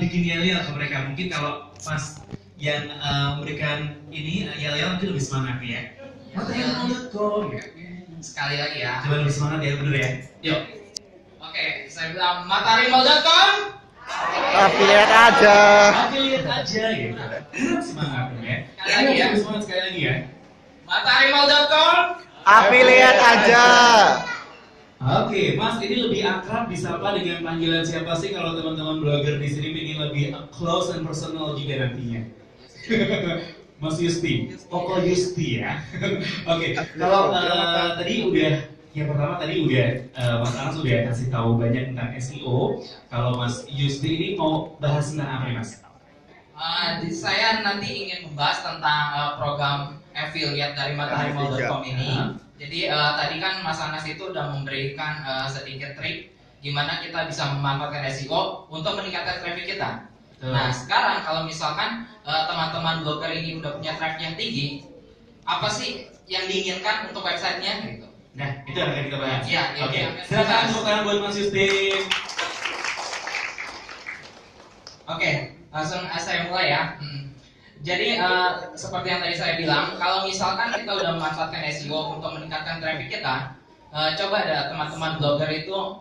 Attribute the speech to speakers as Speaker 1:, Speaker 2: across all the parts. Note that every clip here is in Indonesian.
Speaker 1: Bikin yel-yel ke mereka. Mungkin kalau Mas yang memberikan ini yel-yel mungkin lebih semangat ya. Matarimall.com ya.
Speaker 2: Sekali lagi ya.
Speaker 1: Coba lebih semangat ya, bener ya. Yuk.
Speaker 2: Oke, saya bilang Matarimall.com.
Speaker 3: Tapi lihat aja.
Speaker 1: Tapi lihat aja gitu. Semangat ya.
Speaker 2: Sekali lagi ya.
Speaker 1: Lebih semangat sekali lagi ya.
Speaker 2: Matarimall.com.
Speaker 3: Tapi lihat aja.
Speaker 1: Oke, Mas, ini lebih akrab disapa dengan panggilan siapa sih kalau teman-teman blogger di sini ingin lebih close and personal juga nantinya? Mas Yusti, Koko Yusti ya. Oke, kalau tadi udah, yang pertama tadi udah Mas Anas udah kasih tahu banyak tentang SEO. Kalau Mas Yusti ini mau bahas tentang apa nih, Mas?
Speaker 2: Saya nanti ingin membahas tentang program affiliate dari Matarimall.com ini. Jadi tadi kan Mas Anas itu udah memberikan sedikit trik gimana kita bisa memanfaatkan SEO untuk meningkatkan traffic kita. Nah sekarang kalau misalkan teman-teman blogger ini udah punya traffic yang tinggi, apa sih yang diinginkan untuk websitenya gitu?
Speaker 1: Nah, itu yang akan kita bahas.
Speaker 2: Ya,
Speaker 1: Oke, silakan tepuk tangan buat Mas Yusti.
Speaker 2: Oke, langsung saya mulai ya. Jadi seperti yang tadi saya bilang, kalau misalkan kita udah memanfaatkan SEO untuk meningkatkan traffic kita, coba ada teman-teman blogger itu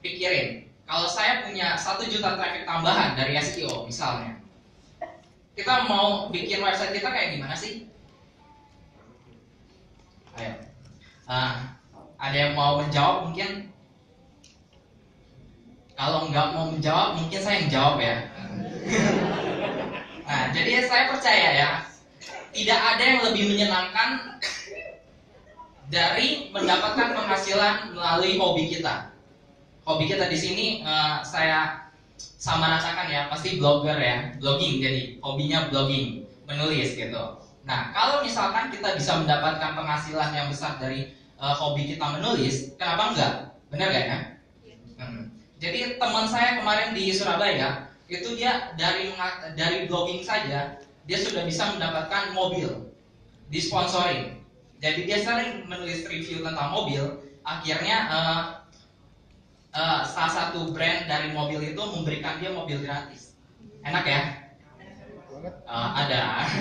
Speaker 2: pikirin, kalau saya punya 1 juta traffic tambahan dari SEO misalnya, kita mau bikin website kita kayak gimana sih? Ayo, ada yang mau menjawab mungkin? Kalau nggak mau menjawab, mungkin saya yang jawab ya. Nah, jadi saya percaya ya, tidak ada yang lebih menyenangkan dari mendapatkan penghasilan melalui hobi kita. Hobi kita di sini saya sama rasakan ya, pasti blogger ya, blogging, jadi hobinya blogging, menulis gitu. Nah, kalau misalkan kita bisa mendapatkan penghasilan yang besar dari hobi kita menulis, kenapa enggak? Benar gak ya? Jadi teman saya kemarin di Surabaya, itu dia dari blogging saja dia sudah bisa mendapatkan mobil disponsorin. Jadi dia sering menulis review tentang mobil, akhirnya salah satu brand dari mobil itu memberikan dia mobil gratis. Enak ya? Ada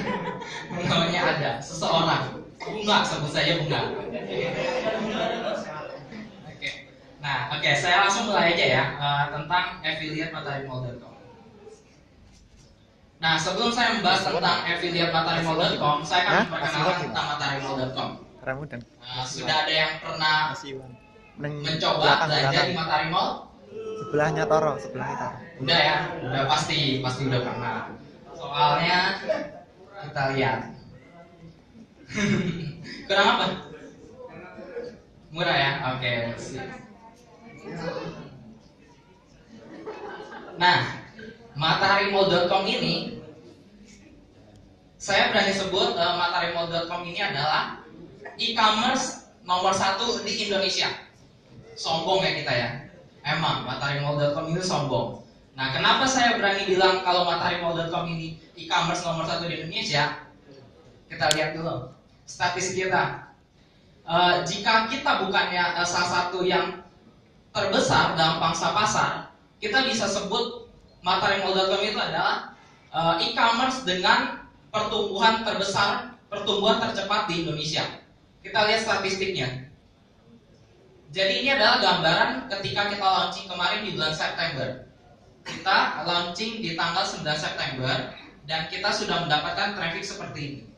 Speaker 2: namanya ada seseorang, Bunga, sebut saja Bunga. Oke, saya langsung mulai aja ya tentang affiliate Matarimall.com. Nah, sebelum saya membahas tentang affiliate Matarimall.com, saya akan memperkenalkan tentang Matarimall.com. Sudah ada yang pernah mencoba belanja di Matarimall?
Speaker 3: Sebelahnya Toro, sebelahnya Toro.
Speaker 2: Udah ya, udah pasti udah pernah. Soalnya kita lihat. Kurang apa? Murah ya? Oke. Nah, Matarimall.com ini, saya berani sebut Matarimall.com ini adalah e-commerce nomor 1 di Indonesia. Sombong ya kita ya. Emang Matarimall.com ini sombong. Nah, kenapa saya berani bilang kalau Matarimall.com ini e-commerce nomor 1 di Indonesia? Kita lihat dulu statistik kita. Jika kita bukannya salah satu yang terbesar dalam pangsa pasar, kita bisa sebut Matarimall.com itu adalah e-commerce dengan pertumbuhan terbesar, pertumbuhan tercepat di Indonesia. Kita lihat statistiknya. Jadi ini adalah gambaran ketika kita launching kemarin di bulan September. Kita launching di tanggal 9 September dan kita sudah mendapatkan traffic seperti ini.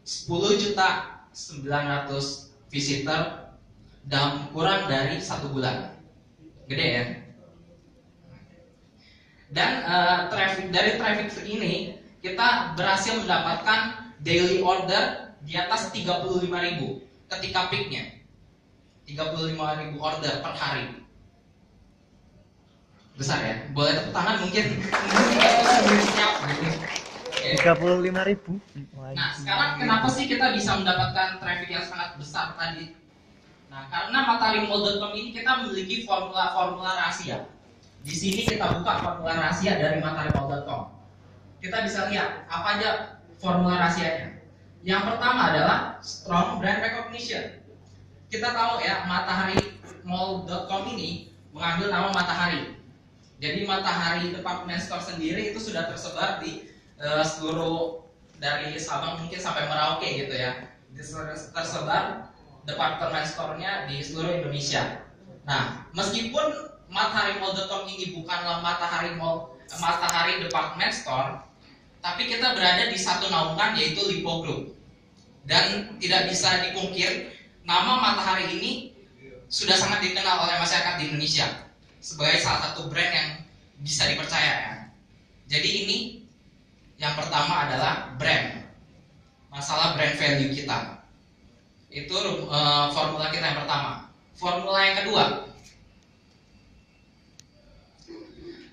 Speaker 2: 10.900.000 visitor dalam kurang dari 1 bulan. Gede ya. Dan dari traffic segini kita berhasil mendapatkan daily order di atas 35.000 ketika peaknya. 35.000 order per hari. Besar ya? Boleh tepuk tangan mungkin.
Speaker 3: 35.000.
Speaker 2: Nah, sekarang kenapa sih kita bisa mendapatkan traffic yang sangat besar tadi? Nah, karena Matarimall.com ini kita memiliki formula rahasia. Di sini kita buka formula rahasia dari Matarimall.com. Kita bisa lihat apa aja formula rahasianya. Yang pertama adalah strong brand recognition. kita tahu ya, mataharimall.com ini mengambil nama Matahari. Jadi Matahari Department Store sendiri itu sudah tersebar di seluruh, dari Sabang mungkin sampai Merauke gitu ya. Tersebar department store-nya di seluruh Indonesia. Nah, meskipun mataharimall.com ini bukanlah Matahari Department Store, tapi kita berada di satu naungan, yaitu Lipo Group. Dan tidak bisa dipungkir, nama Matahari ini sudah sangat dikenal oleh masyarakat di Indonesia sebagai salah satu brand yang bisa dipercaya ya. Jadi ini yang pertama adalah brand. Masalah brand value kita. Itu formula kita yang pertama. Formula yang kedua,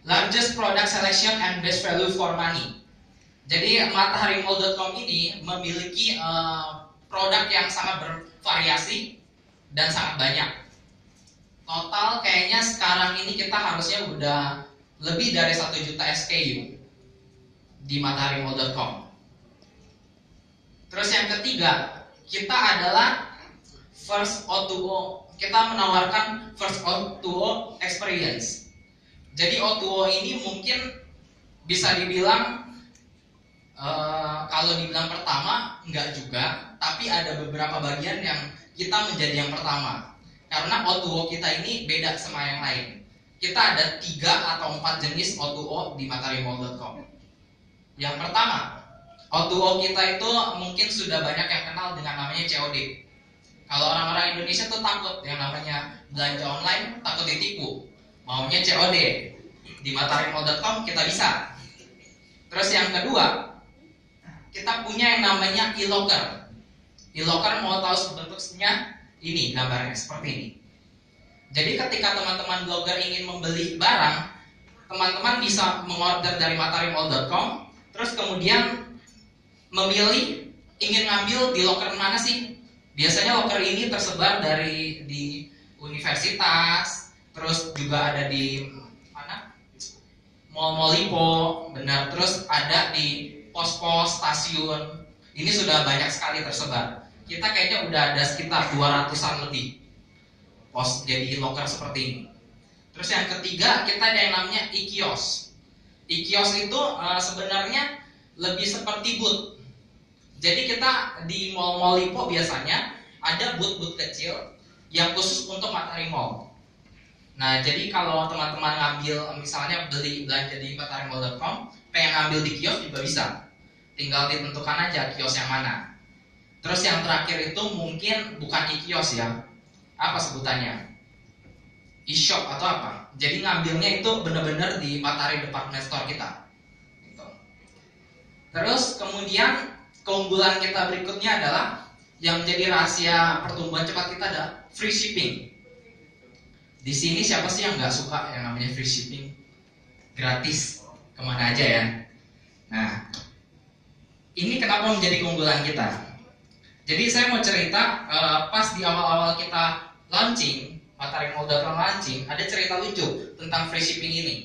Speaker 2: largest product selection and best value for money. Jadi mataharimall.com ini memiliki produk yang sangat bervariasi dan sangat banyak. Total kayaknya sekarang ini kita harusnya udah lebih dari 1 juta SKU di mataharimall.com. Terus yang ketiga, kita adalah first O2O. Kita menawarkan first O2O experience. Jadi O2O ini mungkin bisa dibilang kalau dibilang pertama enggak juga, tapi ada beberapa bagian yang kita menjadi yang pertama. Karena O2O kita ini beda sama yang lain. Kita ada 3 atau 4 jenis O2O di mataharimall.com. Yang pertama, O2O kita itu mungkin sudah banyak yang kenal dengan namanya COD. Kalau orang-orang Indonesia tuh takut yang namanya belanja online, takut ditipu. Maunya COD. Di mataharimall.com kita bisa. Terus yang kedua, kita punya yang namanya e-locker. E-locker mau tahu bentuknya ini, gambarnya seperti ini. Jadi ketika teman-teman blogger ingin membeli barang, teman-teman bisa mengorder dari mataharimall.com, terus kemudian memilih ingin ngambil di locker mana sih. Biasanya locker ini tersebar di universitas, terus juga ada di mana? Mall-mall Lipo, benar. Terus ada di pos-pos stasiun. Ini sudah banyak sekali tersebar. Kita kayaknya udah ada sekitar 200-an lebih pos jadi locker seperti ini. Terus yang ketiga, kita ada yang namanya e-kios. E-kios itu sebenarnya lebih seperti booth. Jadi kita di mall-mall Lipo biasanya ada booth-booth kecil yang khusus untuk Mataharimall. Nah, jadi kalau teman-teman ngambil, misalnya belanja di mataharimall.com, pengen ngambil di kios juga bisa. Tinggal ditentukan aja kios yang mana. Terus yang terakhir itu mungkin bukan e-kios ya. Apa sebutannya? E-shop atau apa? Jadi ngambilnya itu benar-benar di Matahari Department Store kita. Gitu. Terus kemudian keunggulan kita berikutnya adalah yang menjadi rahasia pertumbuhan cepat kita adalah free shipping. Di sini siapa sih yang nggak suka yang namanya free shipping? Gratis, kemana aja ya. Nah, ini kenapa menjadi keunggulan kita? Jadi saya mau cerita pas di awal-awal kita launching, mataharimall.com launching, ada cerita lucu tentang free shipping ini.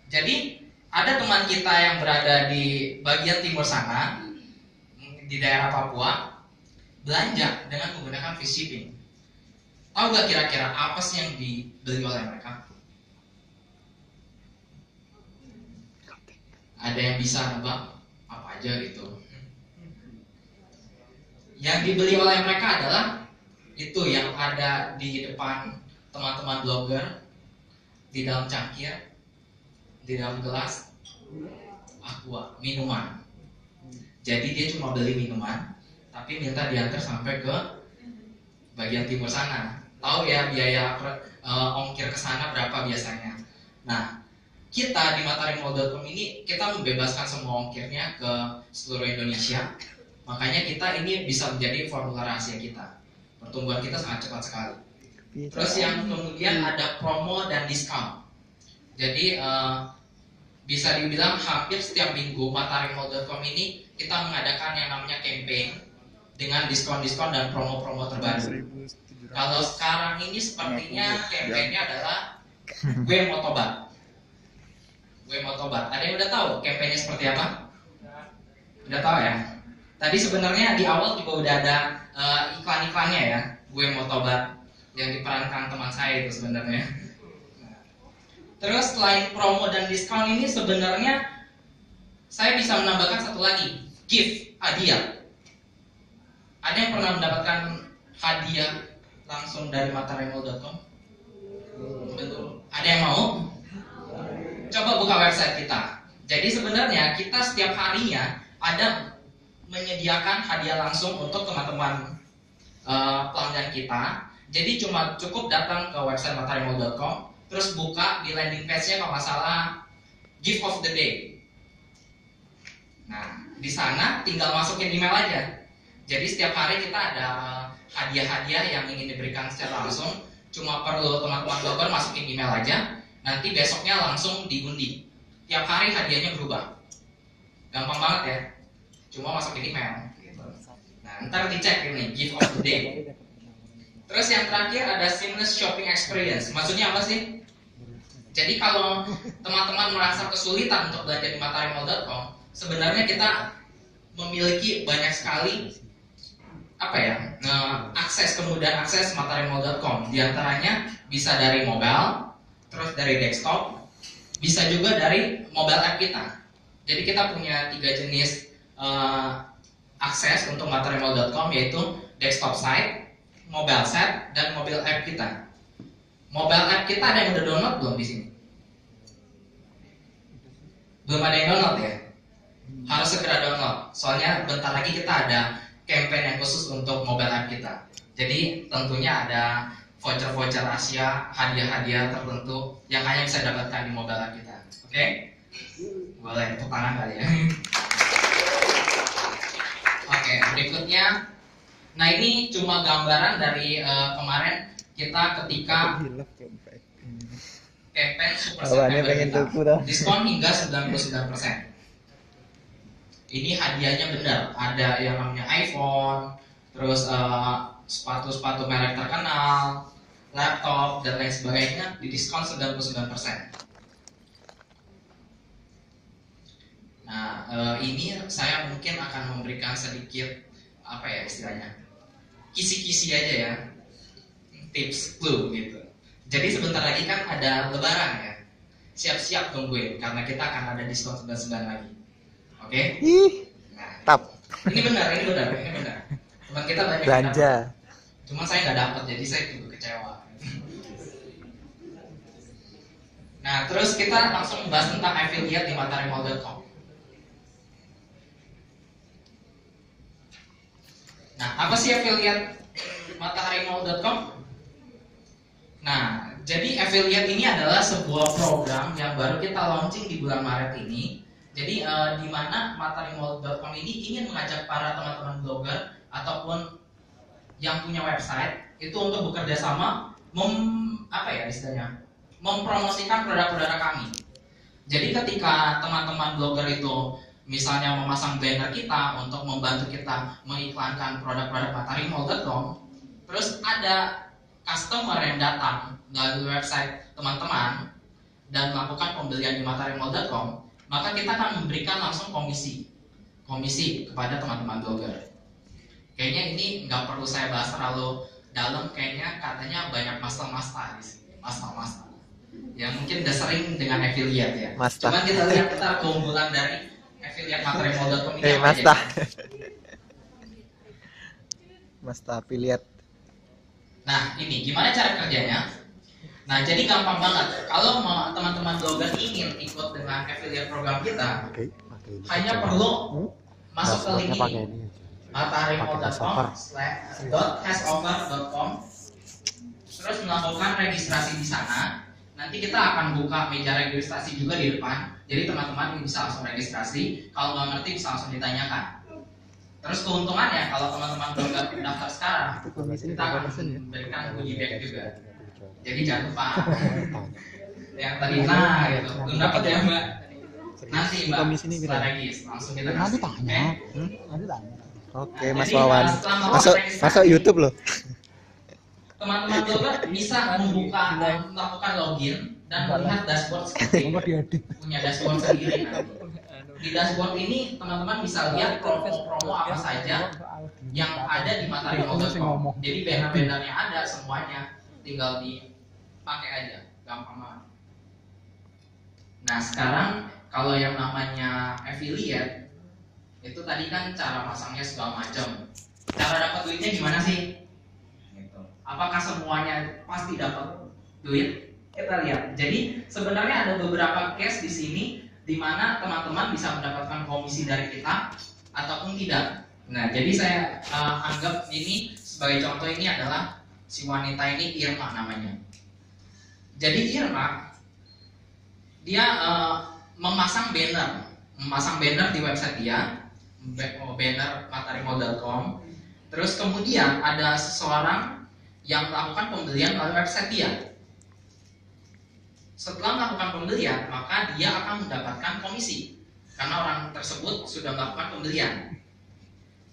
Speaker 2: Jadi ada teman kita yang berada di bagian timur sana, di daerah Papua, belanja dengan menggunakan free shipping. Tahu gak kira-kira apa sih yang dibeli oleh mereka? Ada yang bisa nebak apa aja gitu? Yang dibeli oleh mereka adalah itu yang ada di depan teman-teman blogger, di dalam cangkir, di dalam gelas, aqua, minuman. Jadi dia cuma beli minuman, tapi minta diantar sampai ke bagian timur sana. Tahu ya biaya ongkir ke sana berapa biasanya. Nah, kita di mataharimall.com ini kita membebaskan semua ongkirnya ke seluruh Indonesia. Makanya kita ini bisa menjadi formula rahasia kita. Pertumbuhan kita sangat cepat sekali. Terus yang kemudian ada promo dan diskon. Jadi bisa dibilang hampir setiap minggu mataharimall.com ini kita mengadakan yang namanya campaign dengan diskon-diskon dan promo-promo terbaru. Kalau sekarang ini sepertinya campaignnya adalah gue mau tobat. Gue mau tobat. Ada yang udah tahu campaignnya seperti apa? Udah tahu ya? Tadi sebenarnya di awal juga udah ada iklan-iklannya ya. Gue mau tobat yang diperankan teman saya itu sebenarnya. Terus selain promo dan diskon ini sebenarnya saya bisa menambahkan satu lagi, gift, hadiah. Ada yang pernah mendapatkan hadiah langsung dari matarimall.com? Betul. Ada yang mau? Coba buka website kita. Jadi sebenarnya kita setiap harinya ada menyediakan hadiah langsung untuk teman-teman pelanggan kita. Jadi cuma cukup datang ke website matarimall.com, terus buka di landing page-nya kalau nggak salah gift of the day. Nah, di sana tinggal masukin email aja. Jadi setiap hari kita ada hadiah-hadiah yang ingin diberikan secara langsung. Cuma perlu teman-teman blogger masukin email aja. Nanti besoknya langsung diundi. Tiap hari hadiahnya berubah. Gampang banget ya. Cuma masukin email. Gitu. Nah, ntar dicek ini gift of the day. Terus yang terakhir ada seamless shopping experience. Maksudnya apa sih? Jadi kalau teman-teman merasa kesulitan untuk belanja di matarimall.com, sebenarnya kita memiliki banyak sekali kemudahan akses matarimall.com. Di antaranya bisa dari mobile, terus dari desktop, bisa juga dari mobile app kita. Jadi kita punya 3 jenis akses untuk matarimall.com, yaitu desktop site, mobile site, dan mobile app kita. Mobile app kita ada yang udah download belum di sini? Belum ada yang download ya? Harus segera download. Soalnya bentar lagi kita ada campaign yang khusus untuk mobile app kita. Jadi tentunya ada voucher-voucher Asia, hadiah-hadiah tertentu yang hanya bisa dapatkan di mobile app kita. Oke? Boleh tepuk tangan kali ya. Oke, berikutnya. Nah, ini cuma gambaran dari kemarin kita ketika campaign Super September kita. Diskon hingga 99%. Ini hadiahnya benar. Ada yang namanya iPhone, terus sepatu-sepatu merek terkenal, laptop, dan lain sebagainya di diskon 99%. Nah, ini saya mungkin akan memberikan sedikit istilahnya kisi-kisi aja ya, tips clue gitu. Jadi sebentar lagi kan ada Lebaran ya, siap-siap tungguin karena kita akan ada diskon 99 lagi. Oke? Nah,
Speaker 3: Tap.
Speaker 2: Ini benar. Teman kita banyak
Speaker 3: Belanja.
Speaker 2: Cuma saya nggak dapat, jadi saya juga kecewa. Nah, terus kita langsung membahas tentang affiliate di matarimall.com. Nah, apa sih affiliate matarimall.com? Nah, jadi affiliate ini adalah sebuah program yang baru kita launching di bulan Maret ini. Jadi di mana matarimall.com ini ingin mengajak para teman-teman blogger ataupun yang punya website itu untuk bekerja sama mempromosikan produk-produk kami. Jadi ketika teman-teman blogger itu misalnya memasang banner kita untuk membantu kita mengiklankan produk-produk matarimall.com, terus ada customer yang datang dari website teman-teman dan melakukan pembelian di matarimall.com, maka kita akan memberikan langsung komisi kepada teman-teman blogger. Kayaknya ini nggak perlu saya bahas terlalu dalam, kayaknya katanya banyak master di sini, master yang mungkin udah sering dengan affiliate ya.
Speaker 3: Master.
Speaker 2: Cuman kita lihat keunggulan dari affiliate matarimall.com ini apa
Speaker 3: Master.
Speaker 2: aja?
Speaker 3: Master affiliate.
Speaker 2: Nah, ini gimana cara kerjanya? Nah, jadi gampang banget. Kalau teman-teman blogger ingin ikut dengan affiliate program kita, hanya perlu masuk ke link ini, matarimall.com/.hasoffer.com, terus melakukan registrasi di sana. Nanti kita akan buka meja registrasi juga di depan. Jadi teman-teman bisa langsung registrasi. Kalau nggak ngerti bisa langsung ditanyakan. Terus keuntungannya kalau teman-teman blogger daftar sekarang, kita akan memberikan goodie bag juga. Jadi jangan lupa yang tadi gitu. Belum dapat ya Mbak? Nanti Mbak setelah regis langsung kita kasih.
Speaker 3: Oke, Mas Wawan. Masuk YouTube loh.
Speaker 2: Teman-teman blogger bisa melakukan login dan melihat dashboard seperti punya dashboard sendiri nanti. Di dashboard ini teman-teman bisa lihat promo-promo apa saja yang ada di mataharimall.com. Jadi banner-bannernya ada semuanya, tinggal dipakai aja, gampang banget. Nah sekarang kalau yang namanya affiliate itu tadi kan cara masangnya segala macam. Cara dapat duitnya gimana sih? Gitu. Apakah semuanya pasti dapat duit? Kita lihat. Jadi sebenarnya ada beberapa case di sini di mana teman-teman bisa mendapatkan komisi dari kita ataupun tidak. Nah, jadi saya anggap ini sebagai contoh, ini adalah si wanita ini Irma namanya. Jadi Irma dia memasang banner di website dia, banner mataharimall.com. Terus kemudian ada seseorang yang melakukan pembelian melalui website dia. Setelah melakukan pembelian, maka dia akan mendapatkan komisi karena orang tersebut sudah melakukan pembelian.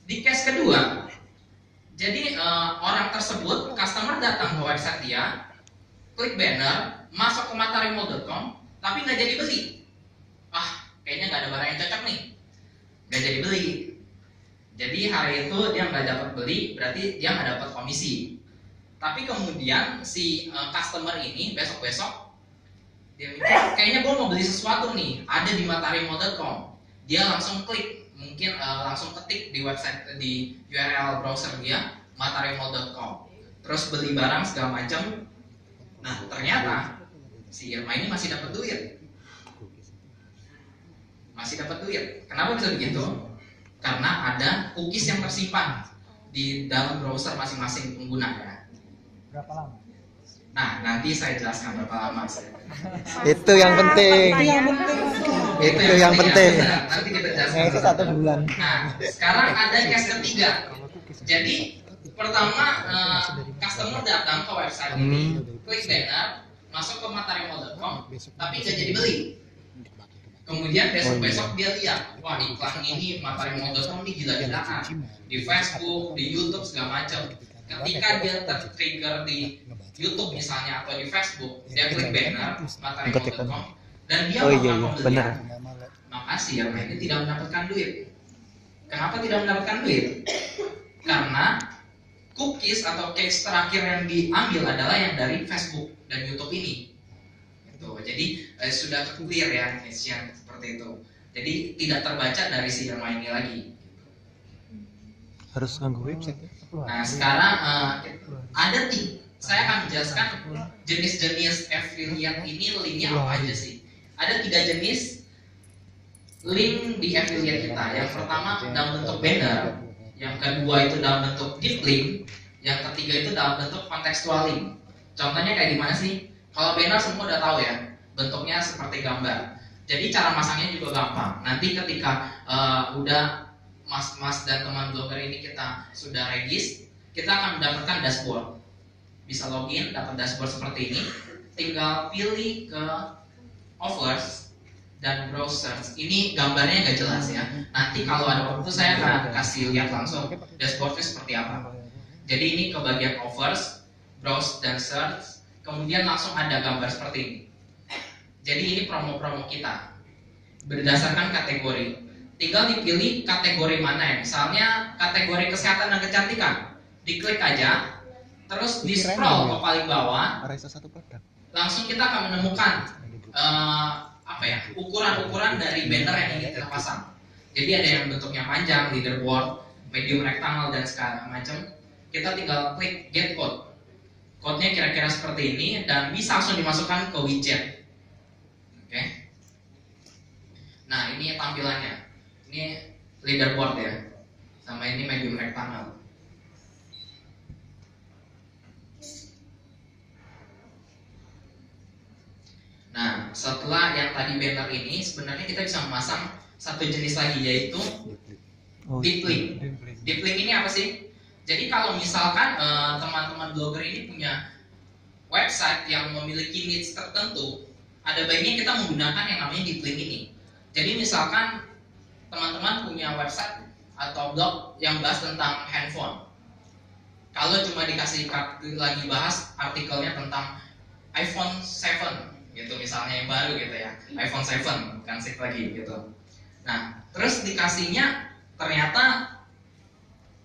Speaker 2: Di case kedua, jadi orang tersebut, customer datang ke website dia, klik banner, masuk ke mataharimall.com, tapi nggak jadi beli. Kayaknya nggak ada barang yang cocok nih, nggak jadi beli. Jadi hari itu dia nggak dapat beli, berarti dia nggak dapat komisi. Tapi kemudian si customer ini besok-besok dia mikir, kayaknya gue mau beli sesuatu nih, ada di mataharimall.com. Dia langsung klik, mungkin langsung ketik di website, di URL browser dia, mataharimall.com. Terus beli barang segala macam. Nah ternyata si Irma ini masih dapat duit. Kenapa bisa begitu? Karena ada cookies yang tersimpan di dalam browser masing-masing pengguna ya.
Speaker 4: Berapa lama?
Speaker 2: Nah, nanti saya jelaskan berapa lama.
Speaker 3: Itu yang penting. Itu yang penting.
Speaker 2: Nanti kita jelaskan.
Speaker 3: Itu 1 bulan.
Speaker 2: Nah, sekarang ada case ketiga. Jadi pertama customer datang ke website ini, klik banner, masuk ke mataharimall.com, tapi nggak jadi beli. Kemudian besok-besok dia lihat, wah iklan ini mataharimall.com ini gila-gilaan di Facebook, di YouTube segala macam. Ketika dia tertrigger di YouTube misalnya atau di Facebook, dia klik banner mataharimall.com dan dia melakukan pembelian, maka si Irma ini tidak mendapatkan duit. Kenapa tidak mendapatkan duit? Karena cookies atau case terakhir yang diambil adalah yang dari Facebook dan YouTube ini. Jadi sudah clear ya case-nya seperti itu. Jadi tidak terbaca dari si Irma ini lagi.
Speaker 3: Harus ganggu website.
Speaker 2: Nah sekarang ada saya akan menjelaskan jenis-jenis affiliate ini, linknya apa aja sih. Ada 3 jenis link di affiliate kita. Yang pertama dalam bentuk banner, yang kedua itu dalam bentuk deep link, yang ketiga itu dalam bentuk contextual link. Contohnya kayak gimana sih? Kalau banner semua udah tahu ya, bentuknya seperti gambar. Jadi cara masangnya juga gampang. Nanti ketika udah mas-mas dan teman blogger ini kita sudah regis, kita akan mendapatkan dashboard. Bisa login, dapat dashboard seperti ini. Tinggal pilih ke offers dan browsers. Ini gambarnya nggak jelas ya. Nanti kalau ada waktu saya akan kasih lihat langsung dashboardnya seperti apa. Jadi ini ke bagian offers, browse dan search. Kemudian langsung ada gambar seperti ini. Jadi ini promo-promo kita berdasarkan kategori. Tinggal dipilih kategori mana ya. Misalnya kategori kesehatan dan kecantikan. Diklik aja, terus di scroll ke paling bawah. Langsung kita akan menemukan ukuran-ukuran dari banner yang ingin kita pasang. Jadi ada yang bentuknya panjang, leaderboard, medium rectangle dan segala macam. Kita tinggal klik get code. Code-nya kira-kira seperti ini dan bisa langsung dimasukkan ke widget. Oke. Nah, ini tampilannya. Ini leaderboard ya. Sama ini medium rectangle. Nah, setelah yang tadi banner ini, sebenarnya kita bisa memasang satu jenis lagi, yaitu deep link. Deep link ini apa sih? Jadi kalau misalkan teman-teman blogger ini punya website yang memiliki niche tertentu, ada baiknya kita menggunakan yang namanya deep link ini. Jadi misalkan teman-teman punya website atau blog yang bahas tentang handphone. Kalau cuma dikasih lagi bahas artikelnya tentang iPhone 7 gitu misalnya yang baru gitu ya, iPhone 7 bukan 6 lagi gitu. Nah, terus dikasihnya ternyata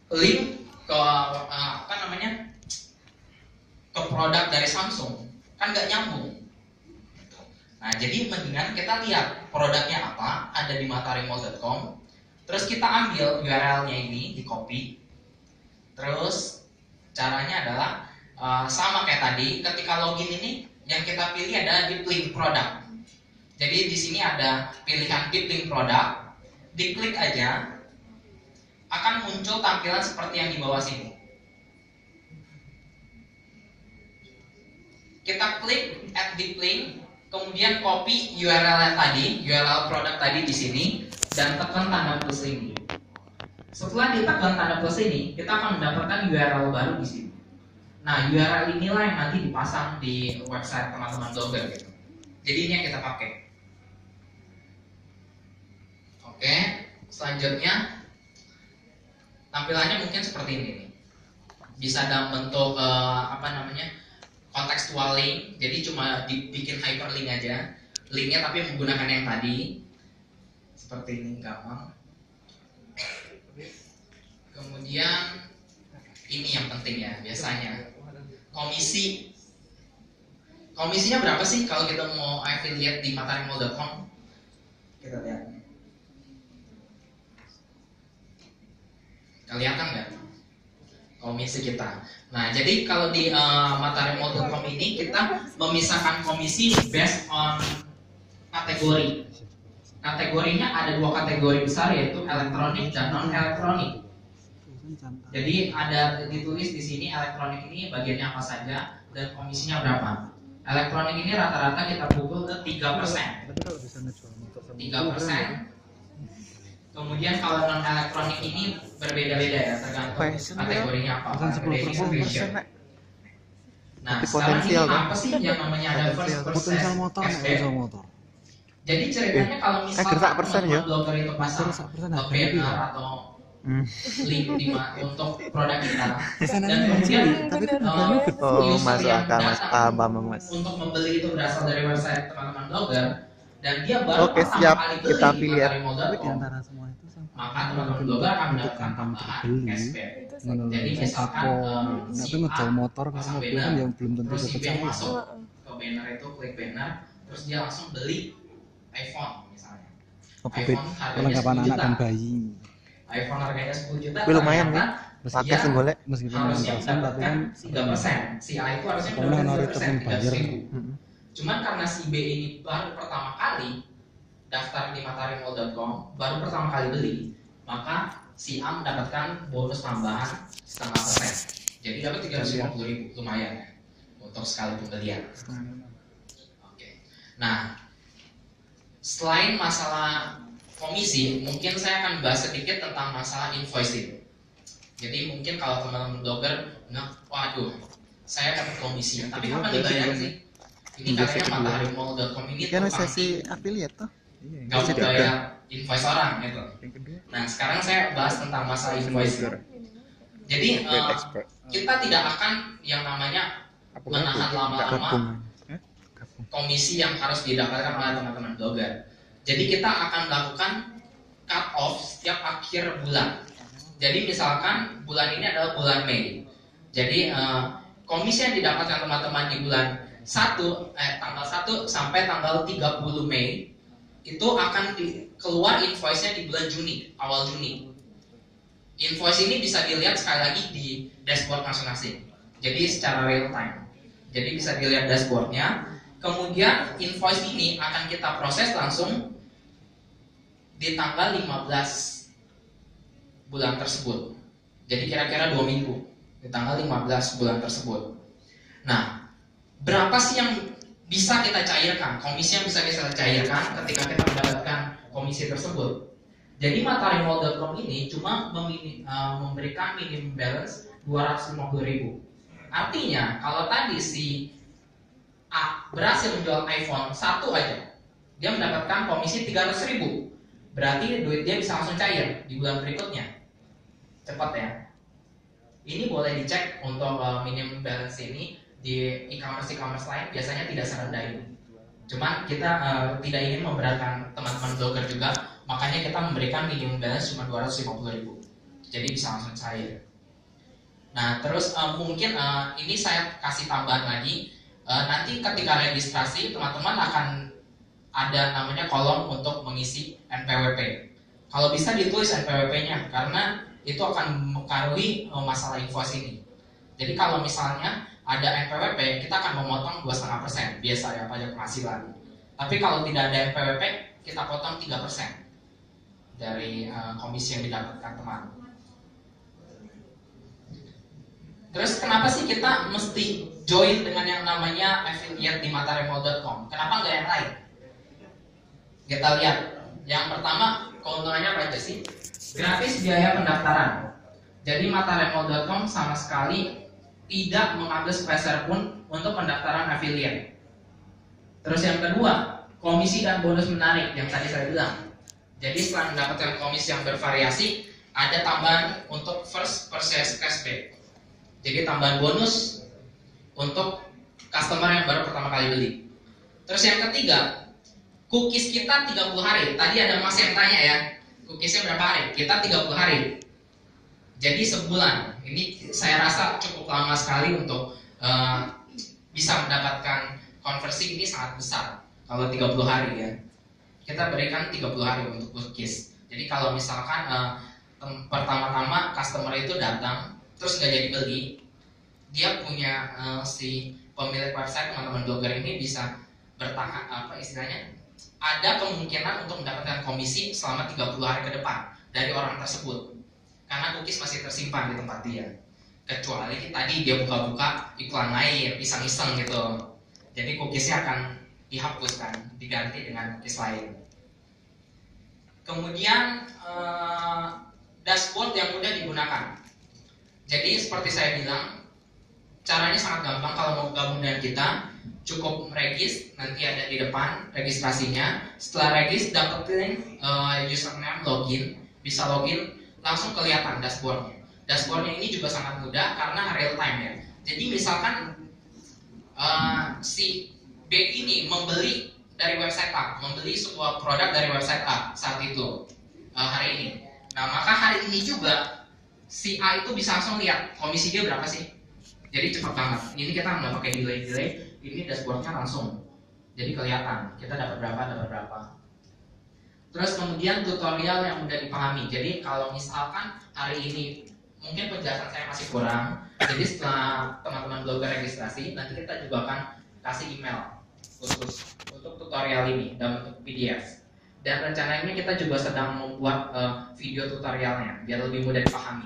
Speaker 2: link ke ke produk dari Samsung, kan nggak nyambung. Nah, jadi mendingan kita lihat produknya apa, ada di mataharimall.com, terus kita ambil URL-nya ini, di copy. Terus caranya adalah sama kayak tadi, ketika login ini yang kita pilih adalah deep link produk. Jadi di sini ada pilihan deep link produk, diklik aja, akan muncul tampilan seperti yang di bawah sini. Kita klik add deep link, kemudian copy URL tadi, URL produk tadi di sini, dan tekan tanda plus ini. Setelah ditekan tanda plus ini, kita akan mendapatkan URL baru di sini. Nah, URL inilah yang nanti dipasang di website teman-teman blogger gitu. Jadi ini yang kita pakai. Oke, selanjutnya tampilannya mungkin seperti ini nih. Bisa dalam bentuk kontekstual link, jadi cuma dibikin hyperlink aja, linknya tapi menggunakan yang tadi, seperti ini, gampang. Kemudian ini yang penting ya, biasanya komisinya berapa sih kalau kita mau affiliate di mataharimall.com? Kita lihat, kelihatan nggak komisi kita? Nah, jadi kalau di mataharimall.com ini kita memisahkan komisi based on kategori. Kategorinya ada 2 kategori besar, yaitu elektronik dan non elektronik. Jadi ada ditulis di sini elektronik ini bagiannya apa saja dan komisinya berapa. Elektronik ini rata-rata kita pukul ke 3%. 3%. Kemudian kalau non elektronik ini berbeda-beda ya, tergantung kategorinya apa. Nah, sekarang ini apa sih yang namanya ada first person cashback? Jadi ceritanya kalau misalnya teman-teman blogger itu pasang banner atau link untuk produk kita, dan kemudian user yang datang untuk membeli itu berasal dari website teman-teman blogger, dan dia baru pertama kali beli di mataharimall.com, maka teman-teman blogger akan mendapatkan tambahan cashback. Jadi misalkan si A pasang banner, terus si B masuk ke banner itu, klik banner, terus dia langsung beli iPhone misalnya. iPhone harganya 10 juta. iPhone harganya 10 juta.
Speaker 3: Lumayan nih. Pakai sih boleh
Speaker 2: meskipun harusnya mendapatkan 3%. Si A itu harusnya mendapatkan 3%. Cuman karena si B ini baru pertama kali daftar di mataharimall.com, baru pertama kali beli, maka si A mendapatkan bonus tambahan 0,5%. Jadi dapat 350.000, lumayan ya untuk sekali pembelian. Oke. Nah, selain masalah komisi, mungkin saya akan bahas sedikit tentang masalah invoicing. Jadi mungkin kalau teman-teman blogger waduh, saya dapat komisi, tapi kapan dibayar sih? Ini katanya mataharimall.com ini
Speaker 3: kan sesi affiliate tuh.
Speaker 2: Gak mau bayar invoice orang gitu. Nah, sekarang saya bahas tentang masalah invoicing. Jadi kita tidak akan yang namanya menahan lama-lama komisi yang harus didapatkan oleh teman-teman blogger. Jadi kita akan melakukan cut off setiap akhir bulan. Jadi misalkan bulan ini adalah bulan Mei. Jadi komisi yang didapatkan teman-teman di bulan tanggal 1 sampai tanggal 30 Mei itu akan keluar invoice-nya di bulan Juni, awal Juni. Invoice ini bisa dilihat sekali lagi di dashboard masing-masing. Jadi secara real time. Jadi bisa dilihat dashboardnya. Kemudian invoice ini akan kita proses langsung di tanggal 15 bulan tersebut. Jadi kira-kira 2 minggu di tanggal 15 bulan tersebut. Nah, berapa sih yang bisa kita cairkan? Komisi yang bisa kita cairkan ketika kita mendapatkan komisi tersebut. Jadi mataharimall.com ini cuma memberikan minimum balance 250.000. Artinya kalau tadi si A berhasil menjual iPhone 1 aja, dia mendapatkan komisi 300.000. Berarti duit dia bisa langsung cair di bulan berikutnya. Cepat ya. Ini boleh dicek untuk minimum balance ini di e-commerce lain biasanya tidak serendah ini. Cuman kita tidak ingin memberatkan teman-teman blogger juga makanya kita memberikan minimum balance cuma 250.000, jadi bisa langsung cair. Nah terus mungkin ini saya kasih tambahan lagi, nanti ketika registrasi teman-teman akan ada namanya kolom untuk mengisi NPWP. Kalau bisa ditulis NPWP-nya, karena itu akan mempengaruhi masalah invoice ini. Jadi kalau misalnya ada NPWP, kita akan memotong 2,5% biasa ya, pajak penghasilan. Tapi kalau tidak ada NPWP, kita potong 3% dari komisi yang didapatkan teman. Terus kenapa sih kita mesti join dengan yang namanya affiliate di mataremall.com? Kenapa nggak yang lain? Kita lihat. Yang pertama, keuntungannya apa aja sih? Gratis biaya pendaftaran. Jadi mataremall.com sama sekali tidak mengambil sepeser pun untuk pendaftaran affiliate. Terus yang kedua, komisi dan bonus menarik yang tadi saya bilang. Jadi setelah mendapatkan komisi yang bervariasi, ada tambahan untuk first purchase cashback. Jadi tambahan bonus untuk customer yang baru pertama kali beli. Terus yang ketiga, cookies kita 30 hari. Tadi ada mas yang tanya ya, cookiesnya berapa hari? Kita 30 hari. Jadi sebulan. Ini saya rasa cukup lama sekali untuk bisa mendapatkan konversi. Ini sangat besar kalau 30 hari ya. Kita berikan 30 hari untuk cookies. Jadi kalau misalkan pertama-tama customer itu datang terus nggak jadi beli, dia punya si pemilik website, teman-teman blogger ini bisa bertahan, istilahnya ada kemungkinan untuk mendapatkan komisi selama 30 hari ke depan dari orang tersebut, karena cookies masih tersimpan di tempat dia. Kecuali tadi dia buka-buka iklan lain, iseng-iseng gitu, jadi cookiesnya akan dihapuskan, diganti dengan cookies lain. Kemudian dashboard yang mudah digunakan. Jadi seperti saya bilang, caranya sangat gampang. Kalau mau gabung dengan kita, cukup regis, nanti ada di depan registrasinya. Setelah regis, dapetin username, login, bisa login, langsung kelihatan dashboardnya. Dashboardnya ini juga sangat mudah karena real time ya. Jadi misalkan si B ini membeli dari website A, membeli sebuah produk dari website A saat itu, hari ini. Nah maka hari ini juga si A itu bisa langsung lihat komisi dia berapa sih. Jadi cepat banget. Ini kita nggak pakai delay, ini dashboardnya langsung. Jadi kelihatan kita dapat berapa. Terus kemudian tutorial yang mudah dipahami. Jadi kalau misalkan hari ini mungkin penjelasan saya masih kurang, jadi setelah teman-teman blogger registrasi, nanti kita juga akan kasih email khusus untuk tutorial ini dalam bentuk PDF. Dan rencananya kita juga sedang membuat video tutorialnya biar lebih mudah dipahami.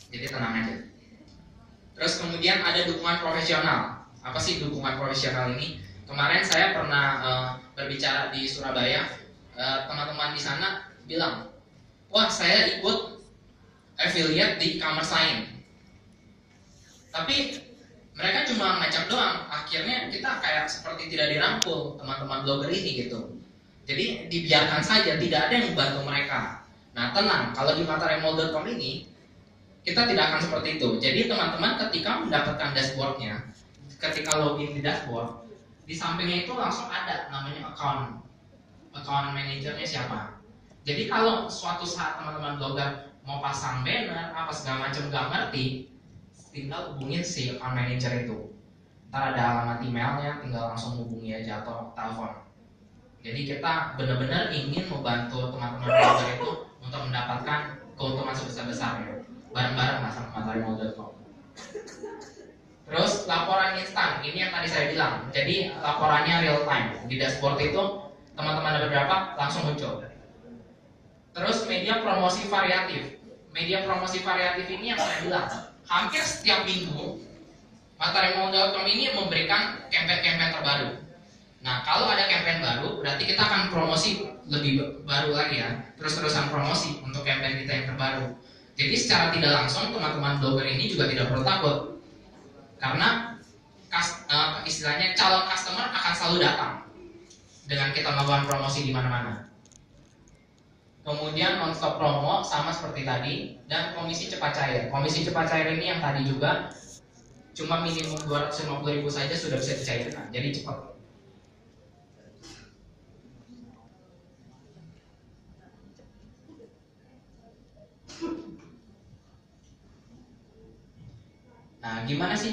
Speaker 2: Jadi tenang aja. Terus kemudian ada dukungan profesional. Apa sih dukungan profesional ini? Kemarin saya pernah berbicara di Surabaya. Teman-teman di sana bilang, wah saya ikut affiliate di e-commerce lain. Tapi mereka cuma ngajak doang. Akhirnya kita kayak seperti tidak dirangkul teman-teman blogger ini gitu. Jadi dibiarkan saja, tidak ada yang membantu mereka. Nah tenang, kalau di mataremall.com ini kita tidak akan seperti itu. Jadi teman-teman ketika mendapatkan dashboardnya, ketika login di dashboard, di sampingnya itu langsung ada namanya account manajernya siapa. Jadi kalau suatu saat teman-teman blogger mau pasang banner apa segala macam nggak ngerti, tinggal hubungin si account manager itu. Ntar ada alamat emailnya, tinggal langsung hubungi aja atau telepon. Jadi kita benar-benar ingin membantu teman-teman blogger itu untuk mendapatkan keuntungan sebesar-besarnya bareng-bareng sama mataremall.com. Terus laporan instan, ini yang tadi saya bilang. Jadi laporannya real time. Di dashboard itu teman-teman ada berapa langsung muncul. Terus media promosi variatif. Media promosi variatif ini yang saya bilang, hampir setiap minggu mataremall.com ini memberikan campaign-campaign terbaru. Nah, kalau ada campaign baru, berarti kita akan promosi lebih baru lagi ya. Terus-terusan promosi untuk campaign kita yang terbaru. Jadi secara tidak langsung teman-teman blogger ini juga tidak perlu takut. Karena istilahnya calon customer akan selalu datang dengan kita melakukan promosi di mana-mana. Kemudian non-stop promo sama seperti tadi, dan komisi cepat cair. Komisi cepat cair ini yang tadi juga cuma minimum 250.000 saja sudah bisa dicairkan. Jadi cepat.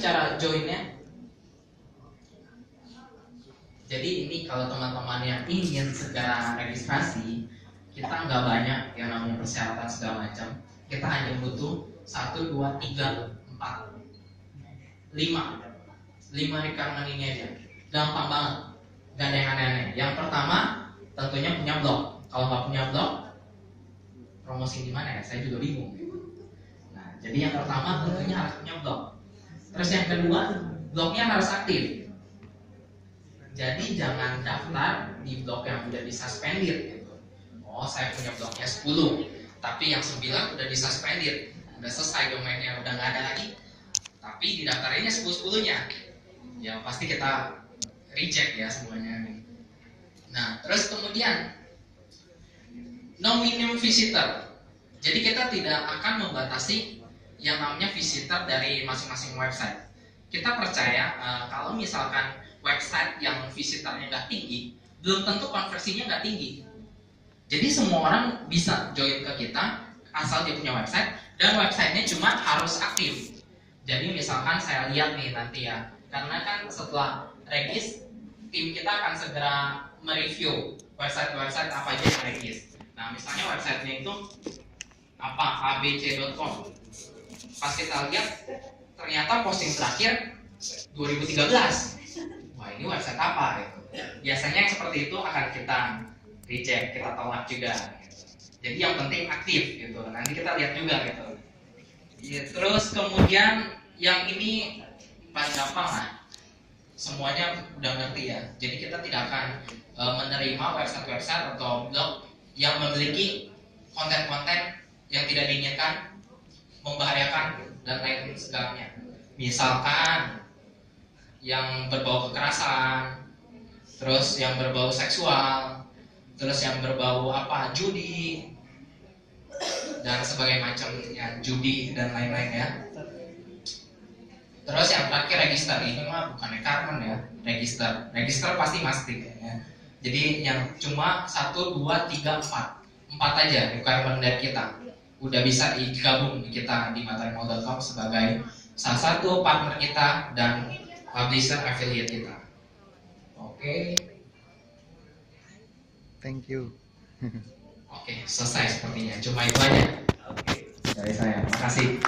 Speaker 2: cara joinnya? Jadi ini kalau teman-teman yang ingin segera registrasi, kita nggak banyak yang namanya persyaratan segala macam. Kita hanya butuh 1, 2, 3, 4, 5 requirement ini aja. Gampang banget, gak ada yang aneh-aneh. Yang pertama tentunya punya blog. Kalau nggak punya blog, promosi di mana ya? Saya juga bingung. Nah, jadi yang pertama tentunya harus punya blog. Terus yang kedua, blognya harus aktif. Jadi jangan daftar di blog yang udah disuspended gitu. Oh, saya punya blognya 10, tapi yang 9 udah disuspended. Udah selesai domainnya, udah nggak ada lagi. Tapi didaftarinnya 10-10-nya. Ya pasti kita reject ya semuanya. Nah, terus kemudian no minimum visitor. Jadi kita tidak akan membatasi yang namanya visitor dari masing-masing website. Kita percaya kalau misalkan website yang visitornya nggak tinggi, belum tentu konversinya nggak tinggi. Jadi semua orang bisa join ke kita asal dia punya website dan websitenya cuma harus aktif. Jadi misalkan saya lihat nih nanti ya, karena kan setelah regis, tim kita akan segera mereview website-website apa aja yang regis. Nah misalnya websitenya itu apa abc.com. Pas kita lihat ternyata posting terakhir 2013. Wah ini website apa gitu. Biasanya yang seperti itu akan kita reject, kita tolak juga gitu. Jadi yang penting aktif gitu. Nanti kita lihat juga gitu. Ya, terus kemudian yang ini paling gampang lah. Semuanya udah ngerti ya. Jadi kita tidak akan menerima website-website atau blog yang memiliki konten-konten yang tidak diinginkan, membahayakan dan lain sebagainya. Misalkan yang berbau kekerasan, terus yang berbau seksual, terus yang berbau judi dan sebagainya macamnya, judi dan lain-lain ya. Terus yang terakhir register, ini mah bukan requirement ya, register pasti mesti ya. Jadi yang cuma 1, 2, 3, 4 aja requirement dari kita udah bisa digabung kita di mataharimall.com sebagai salah satu partner kita dan publisher affiliate kita. Oke.
Speaker 3: Thank you.
Speaker 2: Oke, selesai sepertinya. Cuma itu aja. Oke, dari saya. Makasih.